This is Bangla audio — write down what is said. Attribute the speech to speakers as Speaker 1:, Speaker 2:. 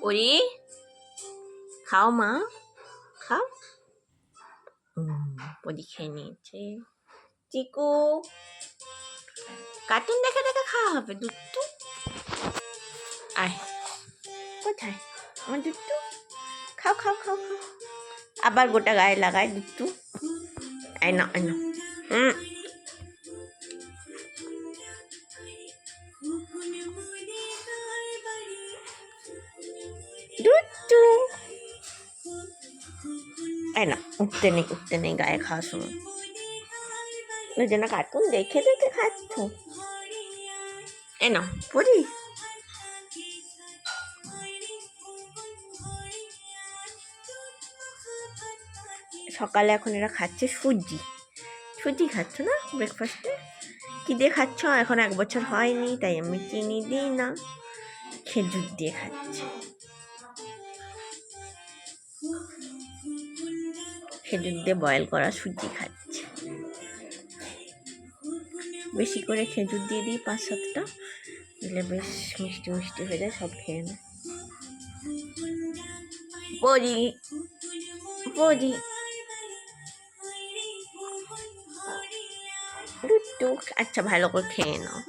Speaker 1: ওরে খাও মা, খাও। পরি খেয়ে নিয়েছে। চিকু কার্টুন দেখে দেখে খাওয়া হবে দুট্টু। আয় কোথায় আমার দুট্টু? খাও খাও খাও খাও। আবার গোটা গায়ে লাগায় দুট্টু। আয় না আয় না। দুট্টু আয় না, উঠতে নেই গায়ে খাওয়ার সময়। ওই জন্য কার্টুন দেখে দেখে খাচ্ছ। এ না পড়ি। সকালে এখন এরা খাচ্ছে সুজি। সুজি খাচ্ছ না ব্রেকফাস্টে? কি দিয়ে খাচ্ছ? এখন 1 বছর হয়নি, তাই আমি চিনি দিই না, খেজুর দিয়ে খাচ্ছে। খেজুর দিয়ে বয়েল করা সুজি খাচ্ছে। বেশি করে খেজুর দিয়ে দিই 5-7টা, দিলে বেশ মিষ্টি মিষ্টি হয়ে যায়, সব খেয়ে নেয়। পরি পরি দুট্টু, আচ্ছা ভালো করে খেয়ে নাও।